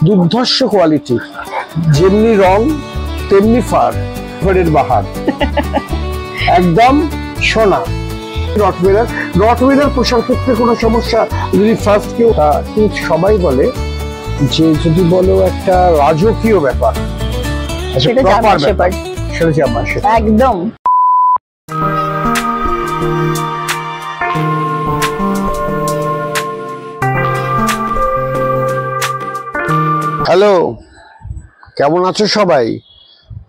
দুর্ধর্ষ কোয়ালিটি, যেমনি রং তেমনি ফার, ঘরের বাহার, একদম সোনা। রটওয়েলার পোষার ক্ষেত্রে কোনো সমস্যা যদি ফার্স্ট কেউ, কিন্তু সবাই বলে যে যদি বলো একটা রাজকীয় ব্যাপার, সেটা জার্মান শেপার্ড, সেটা জার্মান শেপার্ড একদম। হ্যালো, কেমন আছো সবাই?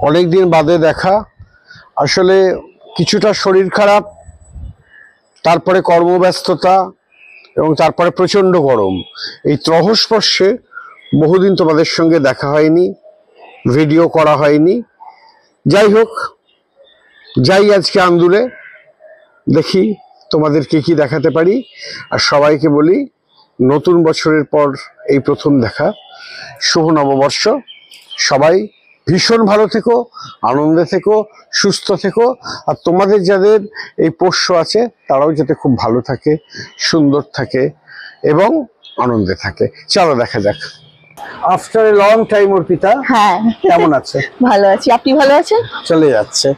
অনেকদিন বাদে দেখা। আসলে কিছুটা শরীর খারাপ, তারপরে কর্মব্যস্ততা এবং তারপরে প্রচণ্ড গরম, এই ত্রহস্পর্শে বহুদিন তোমাদের সঙ্গে দেখা হয়নি, ভিডিও করা হয়নি। যাই হোক, যাই আজকে আন্দুলে, দেখি তোমাদেরকে কি দেখাতে পারি। আর সবাইকে বলি, নতুন বছরের পর এই প্রথম দেখা, শুভ নববর্ষ। সবাই ভীষণ ভালো থেকো, আনন্দে থেকো, সুস্থ থেকো। আর তোমাদের যাদের এই পোষ্য আছে তারাও যাতে খুব ভালো থাকে, সুন্দর থাকে এবং আনন্দে থাকে। চলো দেখা যাক। After a long time Arpita, হ্যাঁ কেমন আছে? ভালো আছি, আপনি ভালো আছেন? চলে যাচ্ছে।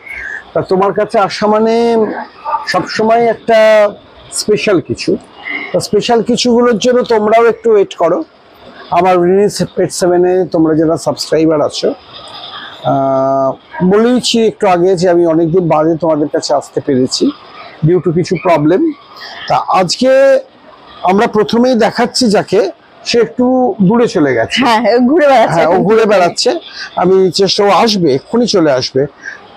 তা তোমার কাছে আসা মানে সবসময় একটা স্পেশাল কিছু। তা স্পেশাল কিছুগুলোর জন্য তোমরাও একটু ওয়েট করো। আমার রিলিজ পেট 7-এ তোমরা যারা সাবস্ক্রাইবার আছো, বলেইছি একটু আগে যে আমি অনেকদিন বাদে তোমাদের কাছে আসতে পেরেছি ডিউ টু কিছু প্রবলেম। তা আজকে আমরা প্রথমেই দেখাচ্ছি যাকে, সে একটু দূরে চলে গেছে। হ্যাঁ, ঘুরে বেড়াচ্ছে। হ্যাঁ, ও ঘুরে বেড়াচ্ছে। আমি চেষ্টা, ও আসবে, এক্ষুনি চলে আসবে।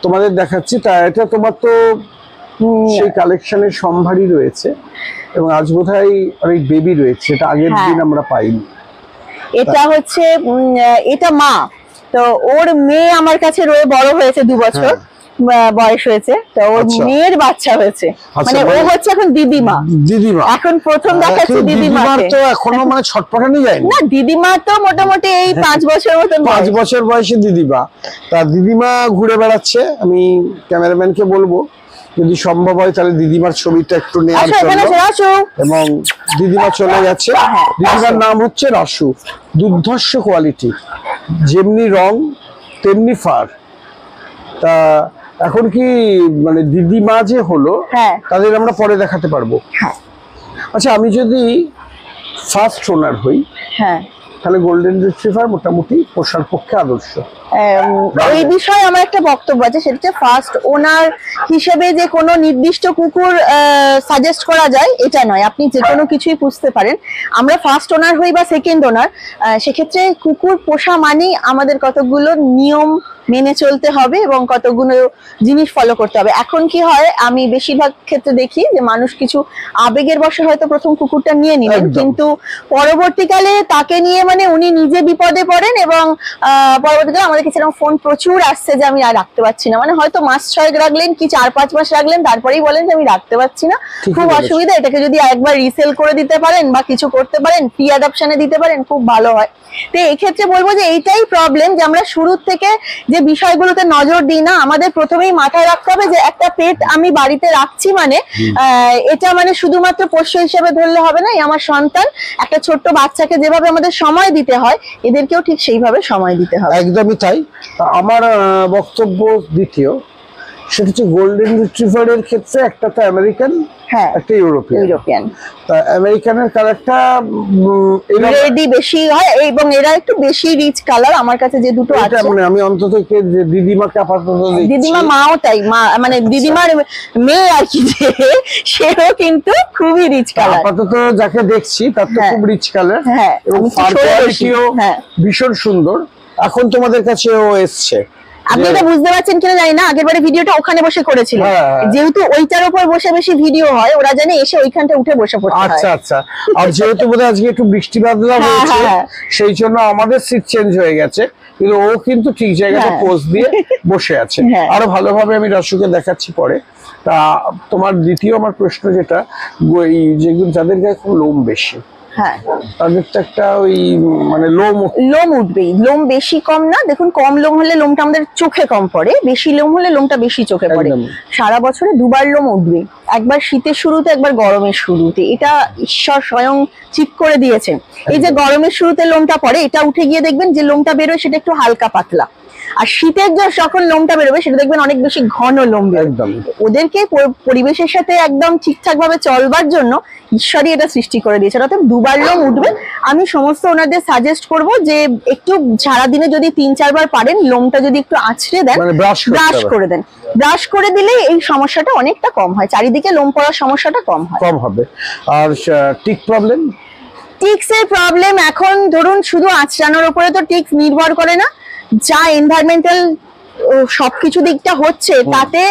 তোমাদের দেখাচ্ছি। তা এটা তোমার তো সেই কালেকশনের সম্ভারই রয়েছে এবং আজ বোধহয় অনেক বেবি রয়েছে, এটা আগের দিন আমরা পাইনি। এটা হচ্ছে এটা মা, তো ওর মেয়ে আমার কাছে রয়ে বড় হয়েছে, 2 বছর বয়স হয়েছে। তো ওর মেয়ের বাচ্চা হয়েছে, মানে ও হচ্ছে এখন দিদিমা। দিদিমা এখন প্রথম দেখাচ্ছি দিদিমা। তো এখনো মানে ছটপটানি যায় না, দিদিমা তো মোটামুটি এই 5 বছর মতন, 5 বছর বয়সে দিদিমা। তা দিদিমা ঘুরে বেড়াচ্ছে। আমি ক্যামেরাম্যানকে বলবো যদি সম্ভব হয় তাহলে দিদিমার ছবিটা একটু নেওয়ার জন্য। এবং দিদিমা চলে গেছে। দিদিমার নাম হচ্ছে রাসু। দুর্ধর্ষ কোয়ালিটি, যেমনি রং তেমনি ফার। তা এখন কি মানে দিদিমা যে হলো, তাদের আমরা পরে দেখাতে পারবো। আচ্ছা, আমি যদি ফার্স্ট ওনার হই, তাহলে গোল্ডেন রিট্রিভার মোটামুটি পোষার পক্ষে আদর্শ। এই বিষয়ে আমার একটা বক্তব্য আছে, সেটা হচ্ছে ফার্স্ট ওনার হিসেবে যে কোনো নির্দিষ্ট কুকুর সাজেস্ট করা যায় এটা নয়, আপনি যে কোনো কিছুই পুষতে পারেন। আমরা ফার্স্ট ওনার হই বা সেকেন্ড ওনার, সেক্ষেত্রে কুকুর পোষা মানেই আমাদের কতগুলো নিয়ম মেনে চলতে হবে এবং কতগুলো জিনিস ফলো করতে হবে। এখন কি হয়, আমি বেশিরভাগ ক্ষেত্রে দেখি যে মানুষ কিছু আবেগের বশে হয়তো প্রথম কুকুরটা নিয়ে নিলেন, কিন্তু পরবর্তীকালে তাকে নিয়ে মানে উনি নিজে বিপদে পড়েন এবং পরবর্তীকালে আমাদের কাছে এরকম ফোন প্রচুর আসছে যে আমি আর রাখতে পারছি না। মানে হয়তো মাস 6 রাখলেন কি 4-5 মাস রাখলেন, তারপরেই বলেন যে আমি রাখতে পারছি না, খুব অসুবিধা। এটাকে যদি একবার রিসেল করে দিতে পারেন বা কিছু করতে পারেন, ফ্রি অ্যাডপশনে দিতে পারেন, খুব ভালো হয়। তো এই ক্ষেত্রে বলবো যে এইটাই প্রবলেম, যে আমরা শুরুর থেকে যে বিষয়গুলোতে নজর দিই না। আমাদের প্রথমেই মাথায় রাখতে হবে যে একটা পেট আমি বাড়িতে রাখছি মানে এটা মানে শুধুমাত্র পোষ্য হিসেবে ধরলে হবে না। আমার সন্তান, একটা ছোট্ট বাচ্চাকে যেভাবে আমাদের সময় দিতে হয়, এদেরকেও ঠিক সেইভাবে সময় দিতে হবে। একদমই তাই। আমার বক্তব্য দ্বিতীয়, সেটা হচ্ছে গোল্ডেন রিট্রিভারের ক্ষেত্রে একটা তো আমেরিকান, একটা ইউরোপিয়ান। তা আমেরিকানের কালারটা রেডি বেশি হয় এবং এরা একটু বেশি রিচ কালার। আমার কাছে যে দুটো আছে, মানে আমি অন্তত দিদিমাকে আপাতত দেখছি, দিদিমা মাও তাই, মা মানে দিদিমার মেয়ে আর কি, সেও কিন্তু খুবই রিচ কালার। আপাতত যাকে দেখছি তার তো খুব রিচ কালার এবং ফার কোয়ালিটিও ভীষণ সুন্দর। এখন তোমাদের কাছে ও এসছে, আপনি এটা বুঝতে পারছেন কিনা জানি না, আগের বারে ভিডিওটা ওখানে বসে করেছিল, যেহেতু ওইটার উপর বসে বেশি ভিডিও হয়, ওরা জানে এসে ওইখানটা উঠে বসে পড়তে হয়। আচ্ছা আচ্ছা। আর যেহেতু বোধহয় আজকে একটু বৃষ্টি বাদলা হয়েছে, সেই জন্য আমাদের সিট চেঞ্জ হয়ে গেছে, কিন্তু ও কিন্তু ঠিক জায়গাতে পোজ দিয়ে বসে আছে। আরো ভালোভাবে আমি রাসুকে দেখাচ্ছি পরে। তা তোমার দ্বিতীয় আমার প্রশ্ন যেটা, যেগুলো যাদের গায়ে খুব লোম বেশি, হ্যাঁ তাদের তো একটা ওই মানে লোম উঠবেই, লোম বেশি কম না, দেখুন কম লোম হলে লোমটা আমাদের চোখে কম পড়ে, বেশি লোম হলে লোমটা বেশি চোখে পড়ে। একদম। সারা বছরে দুবার লোম উঠবে, একবার শীতের শুরুতে একবার গরমের শুরুতে, এটা ঈশ্বর স্বয়ং ঠিক করে দিয়েছেন। এই যে গরমের শুরুতে লোমটা পড়ে, এটা উঠে গিয়ে দেখবেন যে লোমটা বেরোয় সেটা একটু হালকা পাতলা, আর শীতের যখন লোমটা বেরোবে সেটা দেখবেন অনেক বেশি ঘন লোম বেরোবে। একদম। ওদেরকে পরিবেশের সাথে একদম ঠিকঠাক ভাবে চলবার জন্য ঈশ্বরই এটা সৃষ্টি করে দিয়েছে, অর্থাৎ দুবার লোম উঠবে। আমি সমস্ত ওনাদের সাজেস্ট করব যে একটু সারাদিনে যদি 3-4 বার পারেন লোমটা যদি একটু আঁচড়ে দেন, মানে ব্রাশ করে দেন, ব্রাশ করে দিলে এই সমস্যাটা অনেকটা কম হয়, চারিদিকে লোম পড়ার সমস্যাটা কম হয়, কম হবে। আর টিক প্রবলেম, টিক্স এর প্রবলেম এখন ধরুন শুধু আঁচড়ানোর উপরে তো টিক্স নির্ভর করে না, যা এনভায়রনমেন্টাল সবকিছু দিকটা হচ্ছে তাতে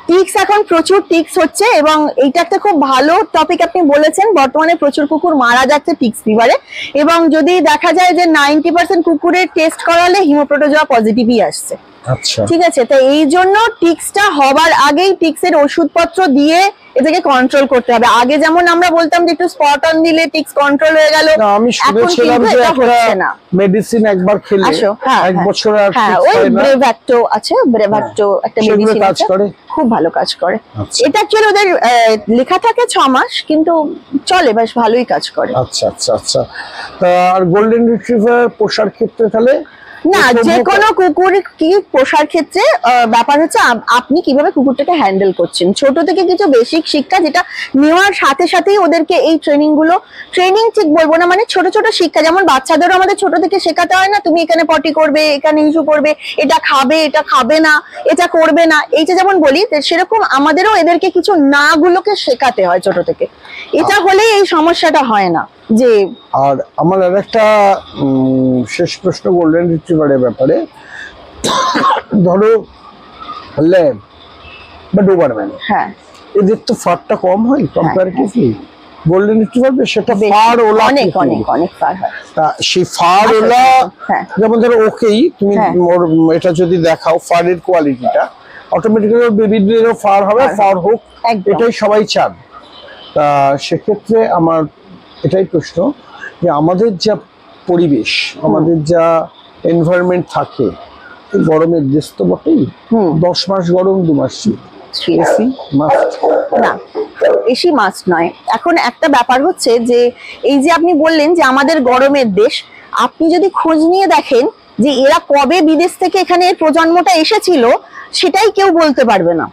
টিক্স এখন প্রচুর টিক্স হচ্ছে। এবং এইটা একটা খুব ভালো টপিক আপনি বলেছেন, বর্তমানে প্রচুর কুকুর মারা যাচ্ছে টিক্স ফিভারে, এবং যদি দেখা যায় যে 90% কুকুরের টেস্ট করালে হিমোপ্রোটোজোয়া পজিটিভই আসছে। আচ্ছা ঠিক আছে, তো এই জন্য টিক্সটা হবার আগেই টিক্সের ওষুধপত্র দিয়ে এটাকে কন্ট্রোল করতে হবে। আগে যেমন আমরা বলতাম যে একটু স্পট অন দিলে টিক্স কন্ট্রোল হয়ে গেল, আমি শুনেছিলাম যে একটা মেডিসিন একবার খেলে এক বছর আর ওই ব্রেভাক্টো আছে, ব্রেভাক্টো একটা মেডিসিন আছে, খুব ভালো কাজ করে। এটা অ্যাকচুয়ালি ওদের লেখা থাকে 6 মাস, কিন্তু চলে, বেশ ভালোই কাজ করে। আচ্ছা আচ্ছা আচ্ছা। আর গোল্ডেন রিট্রিভার পোষার ক্ষেত্রে তাহলে না, যে কোনো কুকুর কি পোষার ক্ষেত্রে ব্যাপার হচ্ছে আপনি কিভাবে কুকুরটাকে হ্যান্ডেল করছেন। ছোট থেকে কিছু বেসিক শিক্ষা যেটা নেওয়ার সাথে সাথেই ওদেরকে এই ট্রেনিং ঠিক বলবো না, মানে ছোট ছোট শিক্ষা, যেমন বাচ্চাদেরও আমাদের ছোট থেকে শেখাতে হয় না, তুমি এখানে পটি করবে, এখানে ইস্যু করবে, এটা খাবে, এটা খাবে না, এটা করবে না, এইটা যেমন বলি সেরকম আমাদেরও এদেরকে কিছু না গুলোকে শেখাতে হয় ছোট থেকে, এটা হলেই এই সমস্যাটা হয় না। যে আর আমার আরেকটা শেষ প্রশ্ন গোল্ডেন রিট্রিভারের ব্যাপারে, ধরো ল্যাব বা ডোবারম্যান, হ্যাঁ এদের তো ফারটা কম হয় কম্পারেটিভলি, গোল্ডেন রিট্রিভার সেটা ফার ওলা অনেক অনেক অনেক ফার হয়। তা সেই ফার ওলা যেমন ধরো ওকেই তুমি এটা যদি দেখাও ফারের কোয়ালিটিটা, অটোমেটিক্যালি বেবিদেরও ফার হবে, ফার হোক, এটাই সবাই চান। তা সেক্ষেত্রে আমার এটাই প্রশ্ন যে আমাদের যা পরিবেশ, আমাদের যা এনভায়রনমেন্ট থাকে, গরমের দেশ তো বটেই, 10 মাস গরম 2 মাস শীত, এসি মাস্ট না, এসি মাস্ট নয়। এখন একটা ব্যাপার হচ্ছে যে এই যে আপনি বললেন যে আমাদের গরমের দেশ, আপনি যদি খোঁজ নিয়ে দেখেন যে এরা কবে বিদেশ থেকে এখানে প্রজন্মটা এসেছিল সেটাই কেউ বলতে পারবে না,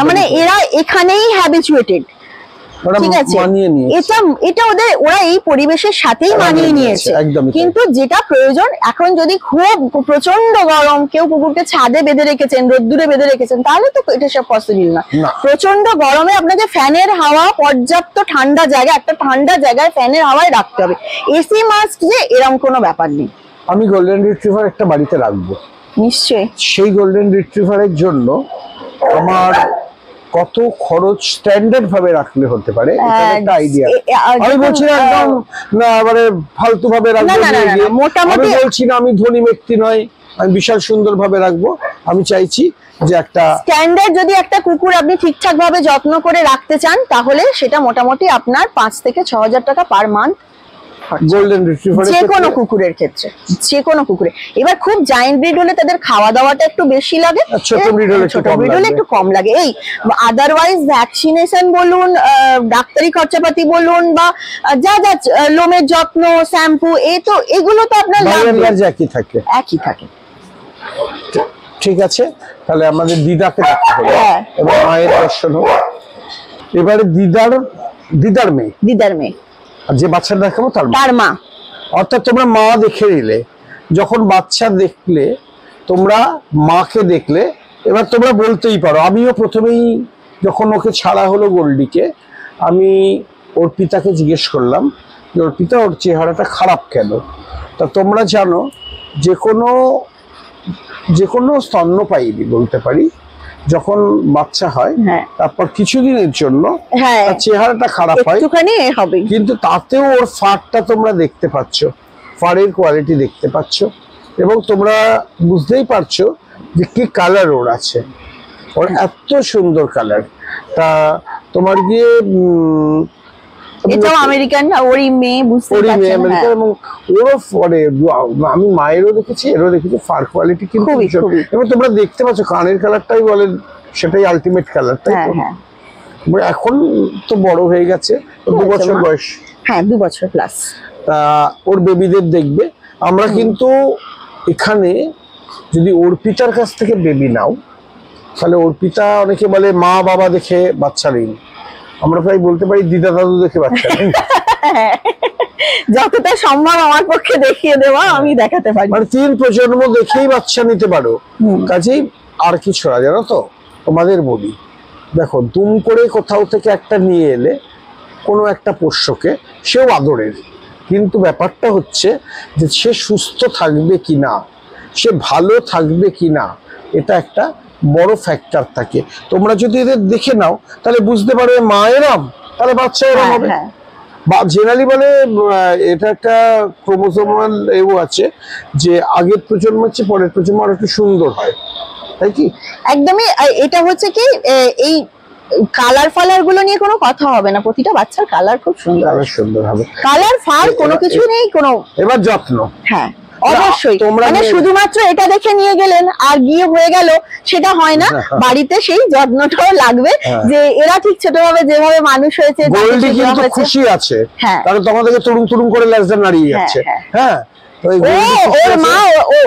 মানে এরা এখানেই হ্যাবিচুয়েটেড, ঠিক আছে, এটা ওরা এই পরিবেশের সাথেই মানিয়ে নিয়েছে। কিন্তু যেটা প্রয়োজন, এখন যদি খুব প্রচন্ড গরম, কেউ কুকুরকে ছাদে বেঁধে রেখেছেন, রোদ্দুরে বেঁধে রেখেছেন, তাহলে তো এটা সব পসিবল না। প্রচন্ড গরমে আপনাকে ফ্যানের হাওয়া, পর্যাপ্ত ঠান্ডা জায়গা, একটা ঠান্ডা জায়গায় ফ্যানের হাওয়ায় রাখতে হবে, এসি মাস্ট যে এরকম কোনো ব্যাপার নেই। আমি গোল্ডেন রিট্রিভার একটা বাড়িতে রাখবো নিশ্চয়ই, সেই গোল্ডেন রিট্রিভারের জন্য আমার কত খরচ স্ট্যান্ডার্ড ভাবে রাখলে হতে পারে, এটা একটা আইডিয়া। আমি বলছি না একদম না মানে ফালতু ভাবে রাখবো, আমি বলছি না আমি ধনী ব্যক্তি নয়, আমি বিশাল সুন্দর ভাবে রাখবো। আমি চাইছি যে একটা স্ট্যান্ডার্ড, যদি একটা কুকুর আপনি ঠিকঠাক ভাবে যত্ন করে রাখতে চান তাহলে সেটা মোটামুটি আপনার 5 থেকে 6 হাজার টাকা পার মান্থ গোল্ডেন রিট্রিভার, যে কোনো কুকুরের ক্ষেত্রে, যে কোনো কুকুরে। এবার খুব জায়ান্ট ব্রিড হলে তাদের খাওয়া দাওয়াটা একটু বেশি লাগে, ছোট ব্রিড হলে একটু কম লাগে। এই আদারওয়াইজ ভ্যাকসিনেশন বলুন, ডাক্তারি খরচাপাতি বলুন, বা যা যা লোমের যত্ন, শ্যাম্পু, এগুলো তো আপনার একই থাকে। ঠিক আছে, তাহলে আমাদের দিদাকে দেখতে হবে এবং মায়ের দর্শন হোক। এবারে দিদার মেয়ে আর যে বাচ্চা দেখাবো তার মা, অর্থাৎ তোমরা মা দেখে নিলে, যখন বাচ্চা দেখলে তোমরা মাকে দেখলে, এবার তোমরা বলতেই পারো। আমিও প্রথমেই যখন ওকে ছাড়া হলো গোল্ডিকে, আমি ওর পিতাকে জিজ্ঞেস করলাম যে ওর পিতা, ওর চেহারাটা খারাপ কেন? তা তোমরা জানো যে কোনো স্তন্যপায়ী বলতে পারি, যখন বাচ্চা হয় তারপর কিছুদিনের জন্য চেহারাটা খারাপ হয়, কিন্তু তাতেও ওর ফারটা তোমরা দেখতে পাচ্ছ, ফারের কোয়ালিটি দেখতে পাচ্ছ, এবং তোমরা বুঝতেই পারছো যে কি কালার ওর আছে, ওর এত সুন্দর কালার। তা তোমার গিয়ে এটাও আমেরিকান, ওরই মেয়ে, বুঝতে ওরই মেয়ে পারছেন। আমেরিকান, এবং ওরও মানে আমি মায়েরও দেখেছি, এরও দেখেছি, ফার কোয়ালিটি কিন্তু খুবই, ভীষণ। খুবই। এবং তোমরা দেখতে পাচ্ছ কানের কালারটাই বলেন সেটাই আলটিমেট কালার, তাই হ্যাঁ তো? হ্যাঁ এখন তো বড় হয়ে গেছে, তো 2 বছর বয়স, হ্যাঁ 2 বছর প্লাস। তা ওর বেবিদের দেখবে। আমরা কিন্তু এখানে যদি অর্পিতার কাছ থেকে বেবি নাও, তাহলে অর্পিতা, অনেকে বলে মা বাবা দেখে বাচ্চা নেই, আমরা প্রায় বলতে পারি দিদা দাদু দেখে বাচ্চা নেই। যতটা সম্ভব আমার পক্ষে দেখিয়ে দেওয়া আমি দেখাতে পারি। মানে 3 প্রজন্ম দেখেই বাচ্চা নিতে পারো। কাজেই আর কিছু না, জানো তো, তোমাদের বলি, দেখো দুম করে কোথাও থেকে একটা নিয়ে এলে কোনো একটা পোষ্যকে, সেও আদরের, কিন্তু ব্যাপারটা হচ্ছে যে সে সুস্থ থাকবে কিনা, সে ভালো থাকবে কিনা, এটা একটা বড় ফ্যাক্টর থাকে। তোমরা যদি এদের দেখে নাও তাহলে বুঝতে পারবে মা এরম, তাহলে বাচ্চা এরম হবে। বা জেনারেলি বলে এটা একটা ক্রোমোসোমাল এও আছে যে আগের প্রজন্মের চেয়ে পরের প্রজন্ম আরো একটু সুন্দর হয়, তাই কি? একদমই। এটা হচ্ছে কি, এই কালার ফালার গুলো নিয়ে কোনো কথা হবে না, প্রতিটা বাচ্চার কালার খুব সুন্দর, আরো সুন্দর হবে। কালার ফার কোনো কিছু নেই কোনো। এবার যত্ন, হ্যাঁ অবশ্যই, তোমরা মানে শুধুমাত্র এটা দেখে নিয়ে গেলেন আর গিয়ে হয়ে গেল সেটা হয় না, বাড়িতে সেই যত্নটাও লাগবে যে এরা ঠিক ছোটভাবে যেভাবে মানুষ হয়েছে। গোল্ডি কিন্তু খুশি আছে, কারণ তোমাদেরকে তুরুম তুরুম করে লেজটা নাড়িয়ে যাচ্ছে। হ্যাঁ,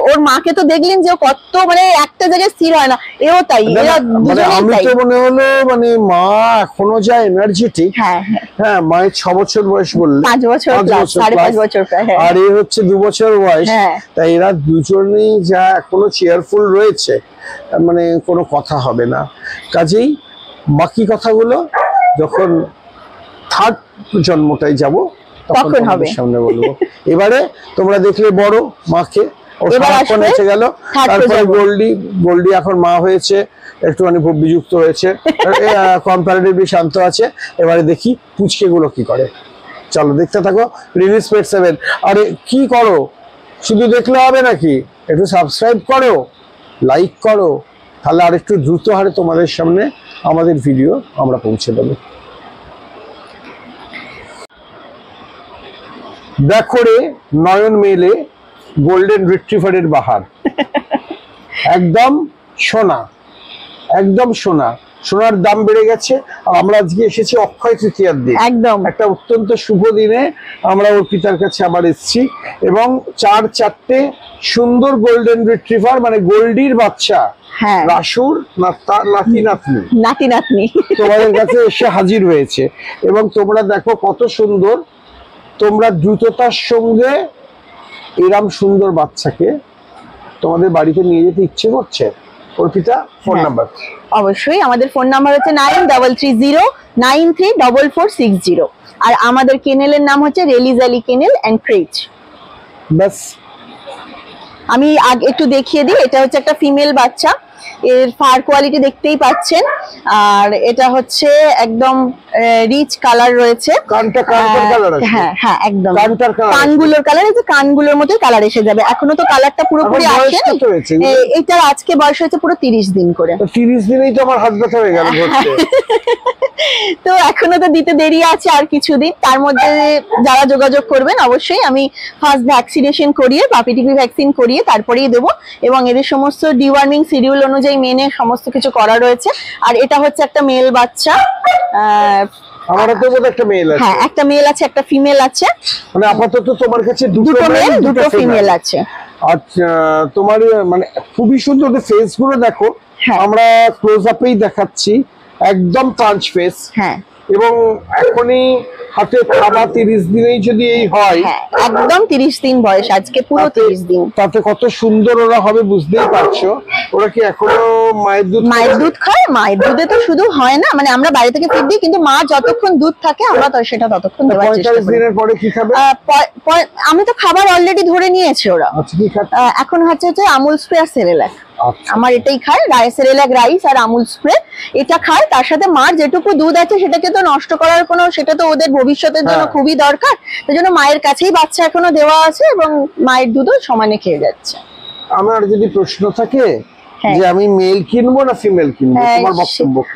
ওর মাকে তো দেখলেন যে কত মানে একটা জায়গায় স্থির হয় না, এও তাই। আমি তো মনে হলো মানে মা এখনো যা এনার্জেটিক। হ্যাঁ, মায়ের 6 বছর বয়স বললে, 5 বছর, 5.5 বছর প্রায়, আর এ হচ্ছে 2 বছর বয়স। তাই এরা দুজনেই যা এখনো চেয়ারফুল রয়েছে, মানে কোনো কথা হবে না। কাজেই বাকি কথাগুলো যখন 3rd জন্মটাই যাব তখন হবে সামনে বলবো। এবারে তোমরা দেখলে বড় মাকে, ও সারাক্ষণ এসে গেল, তারপরে গোল্ডি এখন মা হয়েছে, একটুখানি খুব বিযুক্ত হয়েছে, কম্পারেটিভলি শান্ত আছে। এবারে দেখি পুচকে গুলো কি করে। চলো দেখতে থাকো রিলিজ পেট 7। আরে কি করো, শুধু দেখলে হবে নাকি, একটু সাবস্ক্রাইব করো, লাইক করো, তাহলে আর একটু দ্রুত হারে তোমাদের সামনে আমাদের ভিডিও আমরা পৌঁছে দেবো। দেখো রে নয়ন মেলে গোল্ডেন রিট্রিভারের বাহার, একদম সোনা, একদম সোনা। সোনার দাম বেড়ে গেছে, আর আমরা আজকে এসেছি অক্ষয় তৃতীয়ার দিন, একদম একটা অত্যন্ত শুভ দিনে আমরা ওর পিতার কাছে আবার এসেছি, এবং 4 সুন্দর গোল্ডেন রিট্রিভার, মানে গোল্ডির বাচ্চা, রাসুর নাতি নাতনি তোমাদের কাছে এসে হাজির হয়েছে। এবং তোমরা দেখো কত সুন্দর, তোমরা দ্রুততার সঙ্গে এরম সুন্দর বাচ্চাকে তোমাদের বাড়িতে নিয়ে যেতে ইচ্ছে করছে। Arpita, phone number? অবশ্যই, আমাদের ফোন নাম্বার হচ্ছে 9330934460, আর আমাদের কেনেলের নাম হচ্ছে রেলিজ আলী কেনেল এন্ড ক্রেজ। বাস, আমি আগে একটু দেখিয়ে দিই, এটা হচ্ছে একটা ফিমেল বাচ্চা, এর ফার কোয়ালিটি দেখতেই পাচ্ছেন, আর এটা হচ্ছে একদম রিচ কালার রয়েছে। হ্যাঁ হ্যাঁ একদম কানগুলোর কালার, এই যে কানগুলোর মতোই কালার এসে যাবে। এখনো তো কালারটা পুরোপুরি আসেনি, এটার আজকে বয়স হয়েছে পুরো 30 দিন করে। 30 দিনেই তো আমার হাত ব্যথা হয়ে গেল। তো এখনো তো দিতে দেরি আছে আর কিছুদিন, তার মধ্যে যারা যোগাযোগ করবেন অবশ্যই আমি ফার্স্ট ভ্যাকসিনেশন করিয়ে, পাপি টিপি ভ্যাকসিন করিয়ে তারপরেই দেবো, এবং এদের সমস্ত ডিওয়ার্মিং শিডিউল অনুযায়ী মেনে সমস্ত কিছু করা রয়েছে। আর এটা হচ্ছে একটা মেল বাচ্চা, আমার হাতে বোধহয় একটা মেল আছে। হ্যাঁ, একটা মেল আছে, একটা ফিমেল আছে। মানে আপাতত তোমার কাছে দুটো মেল দুটো ফিমেল আছে। আচ্ছা, তোমার মানে খুবই সুন্দর ফেস গুলো দেখো, আমরা ক্লোজ আপেই দেখাচ্ছি, একদম পাঁচ ফেস। হ্যাঁ, এবং এখনই হাতে থাবা 30 দিনেই যদি এই হয়, একদম 30 দিন বয়স, আজকে পুরো 30 দিন, তাতে কত সুন্দর ওরা হবে বুঝতেই পারছো। ওরা কি এখনো মায়ের দুধ খায়? মায়ের দুধে তো শুধু হয় না, মানে আমরা বাইরে থেকে ফিড দিই, কিন্তু মা যতক্ষণ দুধ থাকে আমরা তো সেটা ততক্ষণ দেওয়ার চেষ্টা করি। 45 দিনের পরে কি খাবে? আমি তো খাবার অলরেডি ধরে নিয়েছি ওরা। আচ্ছা, কি খাচ্ছে এখন? হচ্ছে আমুল স্প্রে আর সেরেলাক। আমার এটাই খায়, সেরেলাক রাইস আর আমুল স্প্রে এটা খায়। তার সাথে মার যেটুকু দুধ আছে সেটাকে তো নষ্ট করার কোনো, সেটা তো ওদের ভবিষ্যতের জন্য খুবই দরকার, সেই জন্য মায়ের কাছেই বাচ্চা এখনো দেওয়া আছে, এবং মায়ের দুধও সমানে খেয়ে যাচ্ছে। আমার যদি প্রশ্ন থাকে হ্যাঁ। যে আমি মেল কিনবো না ফিমেল কিনবো, তোমার বক্তব্য কি?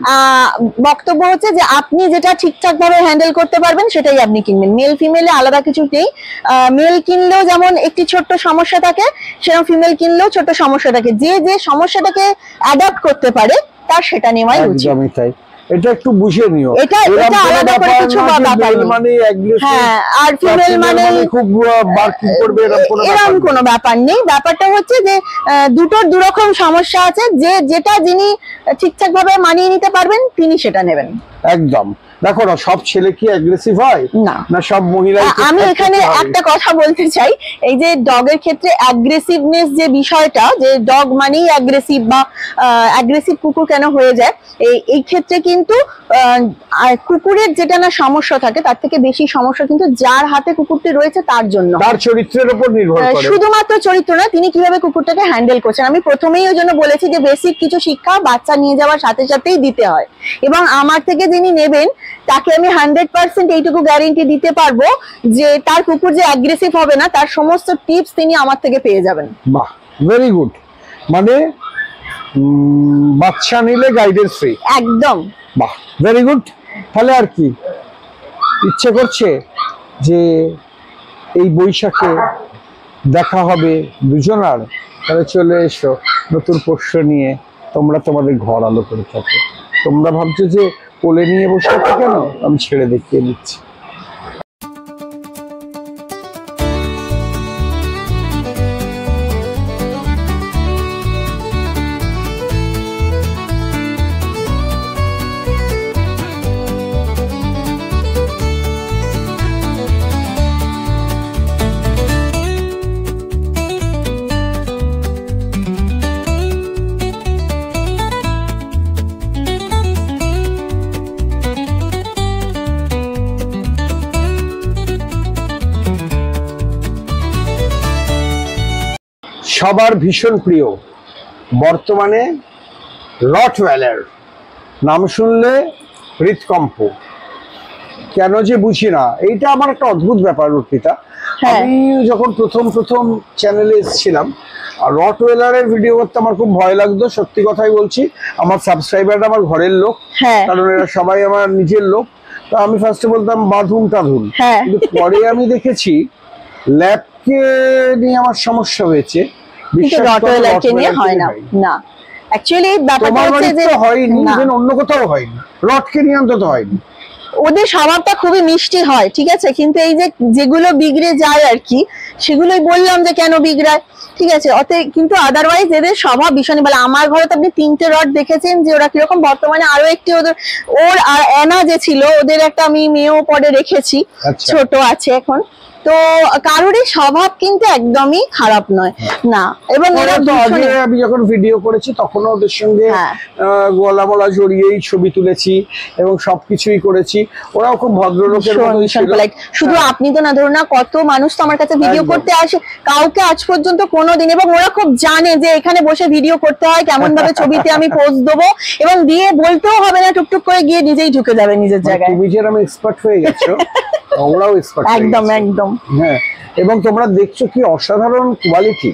বক্তব্য হচ্ছে যে আপনি যেটা ঠিকঠাক ভাবে হ্যান্ডেল করতে পারবেন সেটাই আপনি কিনবেন। মেল ফিমেলে আলাদা কিছু নেই। মেল কিনলেও যেমন একটি ছোট্ট সমস্যা থাকে, সেরকম ফিমেল কিনলেও ছোট্ট সমস্যা থাকে। যে যে সমস্যাটাকে অ্যাডাপ্ট করতে পারে তার সেটা নেওয়াই উচিত। একদমই তাই, এটা একটু বুঝে নিও। এটা আলাদা করে কিছু ব্যাপার নেই। মানে হ্যাঁ, আর ফিমেল মানে খুব বার্কিং করবে এরকম কোনো ব্যাপার নেই। ব্যাপারটা হচ্ছে যে দুটোর দুরকম সমস্যা আছে। যে যেটা যিনি ঠিকঠাক ভাবে মানিয়ে নিতে পারবেন তিনি সেটা নেবেন। একদম। দেখো না, সব ছেলে কি অ্যাগ্রেসিভ হয় না, না সব মহিলা। আমি এখানে একটা কথা বলতে চাই, এই যে ডগের ক্ষেত্রে অ্যাগ্রেসিভনেস যে বিষয়টা, যে ডগ মানেই অ্যাগ্রেসিভ বা অ্যাগ্রেসিভ কুকুর কেন হয়ে যায়, এই ক্ষেত্রে কিন্তু কুকুরের যেটা না সমস্যা থাকে তার থেকে বেশি সমস্যা কিন্তু যার হাতে কুকুরটি রয়েছে তার জন্য, তার চরিত্রের উপর নির্ভর করে। শুধুমাত্র চরিত্র না, তিনি কিভাবে কুকুরটাকে হ্যান্ডেল করছেন। আমি প্রথমেই ওই জন্য বলেছি যে বেসিক কিছু শিক্ষা বাচ্চা নিয়ে যাওয়ার সাথে সাথেই দিতে হয়, এবং আমার থেকে যিনি নেবেন তাকে আমি 100% এইটুকু গ্যারেন্টি দিতে পারবো যে তার কুকুর যে অ্যাগ্রেসিভ হবে না, তার সমস্ত টিপস তিনি আমার থেকে পেয়ে যাবেন। বাহ, ভেরি গুড। মানে বাচ্চা নিলে গাইডেন্স ফ্রি। একদম। বাহ, ভেরি গুড। তাহলে আর কি ইচ্ছে করছে যে এই বৈশাখে দেখা হবে দুজনার, তাহলে চলে এসো নতুন পোষ্য নিয়ে। তোমরা তোমাদের ঘর আলো করে থাকো। তোমরা ভাবছো যে কোলে নিয়ে বসে থাকো কেন, আমি ছেড়ে দেখিয়ে দিচ্ছি। সবার ভীষণ প্রিয় বর্তমানে রটওয়েলার, নাম শুনলে হৃদকম্প। কেন যে বুঝি না, এইটা আমার একটা অদ্ভুত ব্যাপার অর্পিতা। আমি যখন প্রথম চ্যানেলে এসেছিলাম, আর রটওয়েলারের ভিডিও করতে আমার খুব ভয় লাগতো, সত্যি কথাই বলছি। আমার সাবস্ক্রাইবাররা আমার ঘরের লোক, কারণ এরা সবাই আমার নিজের লোক। তো আমি ফার্স্টে বলতাম বাঁধুন টাধুন, কিন্তু পরে আমি দেখেছি ল্যাবকে নিয়ে আমার সমস্যা হয়েছে। রটওয়েলারকে নিয়ে হয় না। না, অ্যাকচুয়ালি ব্যাপারটা হচ্ছে যে হয়নি, অন্য কোথাও হয়নি, রটকে নিয়ে অন্তত হয়নি। ওদের স্বভাবটা খুবই মিষ্টি হয়, ঠিক আছে, কিন্তু এই যে যেগুলো বিগড়ে যায় আর কি, সেগুলোই বললাম যে কেন বিগড়ায়, ঠিক আছে। কিন্তু আদারওয়াইজ এদের স্বভাব ভীষণ ভালো। আমার ঘরে তো আপনি 3টে রড দেখেছেন যে ওরা কিরকম। বর্তমানে আরো একটি ওর আর অ্যানা যে ছিল, ওদের একটা আমি মেয়েও পরে রেখেছি, ছোট আছে এখন। তো কারোরই স্বভাব কিন্তু একদমই খারাপ নয় না। এবং আমি যখন ভিডিও করেছি তখন ওদের সঙ্গে গলা মলা জড়িয়েই ছবি তুলেছি এবং সবকিছুই করেছি। ওরাও খুব ভদ্রলোকের মতোই ছিল। শুধু আপনি তো না, ধরুন না, কত মানুষ তো আমার কাছে ভিডিও করতে আসে, কাউকে আজ পর্যন্ত কোনোদিন, এবং ওরা খুব জানে যে এখানে বসে ভিডিও করতে হয়, কেমন ভাবে ছবিতে আমি পোজ দেবো, এবং দিয়ে বলতেও হবে না, টুকটুক করে গিয়ে নিজেই ঢুকে যাবে নিজের জায়গায়। তুমি যে আমি এক্সপার্ট হয়ে গেছো, ওরাও এক্সপার্ট। একদম একদম। হ্যাঁ, এবং তোমরা দেখছো কি অসাধারণ কোয়ালিটি।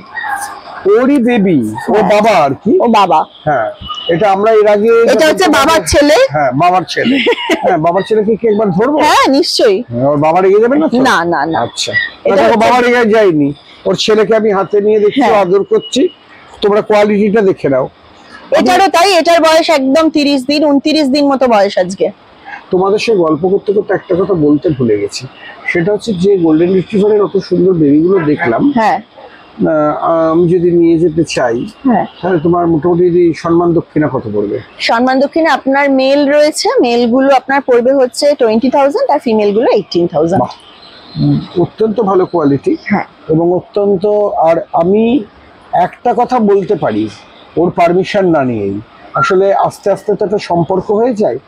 ওরই বেবি, ও বাবা আর কি, ও বাবা। হ্যাঁ, এটা আমরা এর আগে, এটা হচ্ছে বাবার ছেলে। হ্যাঁ, বাবার ছেলে। হ্যাঁ, বাবার ছেলেকে কি একবার ধরবো? হ্যাঁ, নিশ্চয়ই। ওর বাবা রেগে যাবে না? না না না। আচ্ছা, বাবা রেগে যায়নি, ওর ছেলেকে আমি হাতে নিয়ে দেখছি, আদর করছি। তোমরা কোয়ালিটিটা দেখে নাও। এটারও তাই, এটার বয়স একদম 30 দিন 29 দিন মতো বয়স আজকে। তোমাদের সাথে গল্প করতে করতে একটা কথা বলতে ভুলে গেছি, সেটা হচ্ছে যে গোল্ডেন রিট্রিভারের অত সুন্দর বেবিগুলো দেখলাম, হ্যাঁ, আমি যদি নিয়ে যেতে চাই, তাহলে তোমার মোটামুটি সম্মান দক্ষিণা কত পড়বে? সম্মান দক্ষিণা আপনার মেল রয়েছে, মেল গুলো আপনার পড়বে হচ্ছে 20,000 আর ফিমেল গুলো 18,000। অত্যন্ত ভালো কোয়ালিটি, হ্যাঁ, এবং অত্যন্ত। আর আমি একটা কথা বলতে পারি, ওর পারমিশন না নিয়েই আসলে আস্তে আস্তে তো একটা সম্পর্ক হয়ে যায়।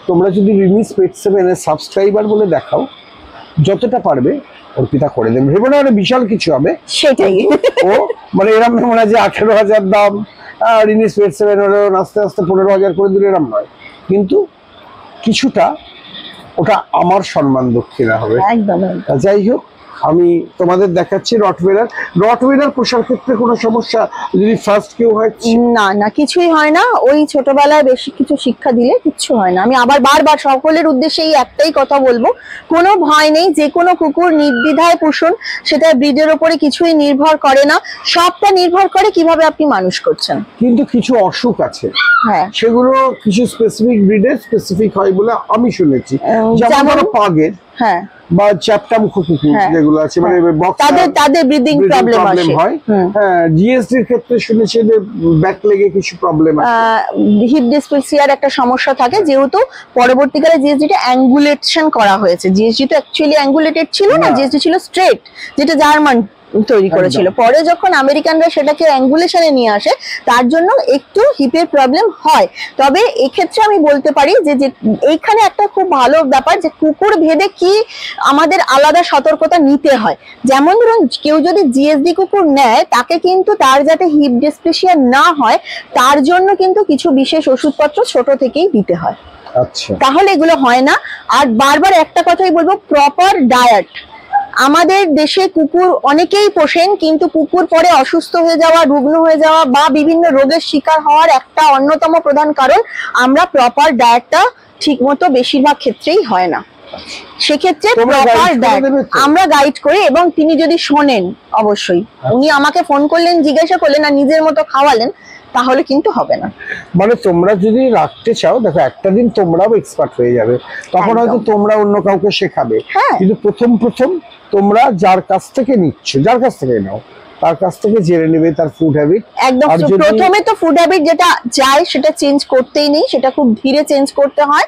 তোমরা যদি রিমিস পেট 7 এর সাবস্ক্রাইবার বলে দেখাও, যতটা পারবে অর্পিতা করে দেবে। ভেবো না মানে বিশাল কিছু হবে, সেটাই। ও মানে এরম মনে হয় যে 18,000 দাম, রিমিস পেট 7 হলো আস্তে আস্তে 15,000 করে দিলে, এরম নয়। কিন্তু কিছুটা ওটা আমার সম্মান দক্ষিণা হবে। একদম। যাই হোক, আমি তোমাদের দেখাচ্ছি রটওয়েলার পোষার ক্ষেত্রে কোনো সমস্যা যদি ফার্স্ট কেউ হয়? না না, কিছুই হয় না। ওই ছোটবেলায় বেশি কিছু শিক্ষা দিলে কিচ্ছু হয় না। আমি আবার বারবার সকলের উদ্দেশ্যে এই একটাই কথা বলবো, কোনো ভয় নেই, যে কোনো কুকুর নির্দ্বিধায় পুষুন, সেটা ব্রিডের উপরে কিছুই নির্ভর করে না, সবটা নির্ভর করে কিভাবে আপনি মানুষ করছেন। কিন্তু কিছু অসুখ আছে, হ্যাঁ, সেগুলো কিছু স্পেসিফিক ব্রিডে স্পেসিফিক হয় বলে আমি শুনেছি, যেমন পাগের হ্যাঁ বা চ্যাপ্টা মুখ কুকুর যেগুলো আছে, মানে তাদের ব্রিদিং প্রবলেম হয়। হ্যাঁ, জিএসডির ক্ষেত্রে শুনেছি যে ব্যাক লেগে কিছু প্রবলেম আছে, হিপ ডিসপ্লেসিয়ার একটা সমস্যা থাকে, যেহেতু পরবর্তীকালে জিএসডিটা অ্যাঙ্গুলেশন করা হয়েছে। জিএসডি তো অ্যাকচুয়ালি অ্যাঙ্গুলেটেড ছিল না, জিএসডি ছিল স্ট্রেট, যেটা জার্মান তৈরি করেছিল। পরে যখন আমেরিকানরা সেটাকে অ্যাঙ্গুলেশনে নিয়ে আসে, তার জন্য একটু হিপের প্রবলেম হয়। তবে এক্ষেত্রে আমি বলতে পারি যে এইখানে একটা খুব ভালো ব্যাপার, যে কুকুর ভেদে কি আমাদের আলাদা সতর্কতা নিতে হয়। যেমন ধরুন, কেউ যদি জিএসডি কুকুর নেয়, তাকে কিন্তু তার যাতে হিপ ডিসপ্লেসিয়া না হয়, তার জন্য কিন্তু কিছু বিশেষ ওষুধপত্র ছোট থেকেই দিতে হয়। আচ্ছা, তাহলে এগুলো হয় না। আর বারবার একটা কথাই বলবো, প্রপার ডায়েট। আমাদের দেশে কুকুর অনেকেই পোষেন, কিন্তু কুকুর পরে অসুস্থ হয়ে যাওয়া, রুগ্ন হয়ে যাওয়া বা বিভিন্ন রোগের শিকার হওয়ার একটা অন্যতম প্রধান কারণ আমরা প্রপার ডায়েটটা ঠিক মতো বেশিরভাগ ক্ষেত্রেই হয় না। সেক্ষেত্রে প্রপার ডায়েট আমরা গাইড করি, এবং তিনি যদি শোনেন, অবশ্যই উনি আমাকে ফোন করলেন, জিজ্ঞাসা করলেন আর নিজের মতো খাওয়ালেন, তাহলে কিন্তু হবে না। মানে তোমরা যদি রাখতে চাও, দেখো একটা দিন তোমরাও এক্সপার্ট হয়ে যাবে, তখন হয়তো তোমরা অন্য কাউকে শেখাবে। কিন্তু প্রথম তোমরা যার কাছ থেকে নিচ্ছ, যার কাছ থেকে নাও, তার কাছ থেকে জেনে নেবে তার ফুড হ্যাবিট। একদম, প্রথমে তো ফুড হ্যাবিট যেটা যায় সেটা চেঞ্জ করতেই নেই, সেটা খুব ধীরে চেঞ্জ করতে হয়।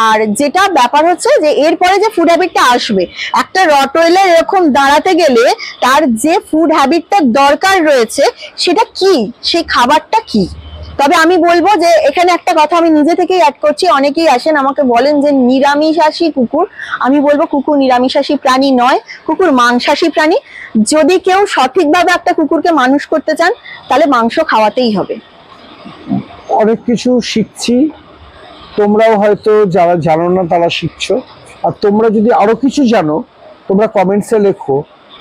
আর যেটা ব্যাপার হচ্ছে যে এরপরে যে ফুড হ্যাবিটটা আসবে, একটা রটওয়েলার এরকম দাঁড়াতে গেলে তার যে ফুড হ্যাবিটটা দরকার রয়েছে সেটা কি, সেই খাবারটা কি। তবে আমি বলবো যে এখানে একটা কথা আমি নিজে থেকেই অ্যাড করছি। অনেকেই আসেন আমাকে বলেন যে নিরামিষাশী কুকুর, আমি বলবো কুকুর নিরামিষাশী প্রাণী নয়, কুকুর মাংসাশী প্রাণী। যদি কেউ সঠিকভাবে একটা কুকুরকে মানুষ করতে চান, তাহলে মাংস খাওয়াতেই হবে। অনেক কিছু শিখছি, তোমরাও হয়তো যারা জানো না তারা শিখছো। আর তোমরা যদি আরো কিছু জানো, তোমরা কমেন্টসে লেখো,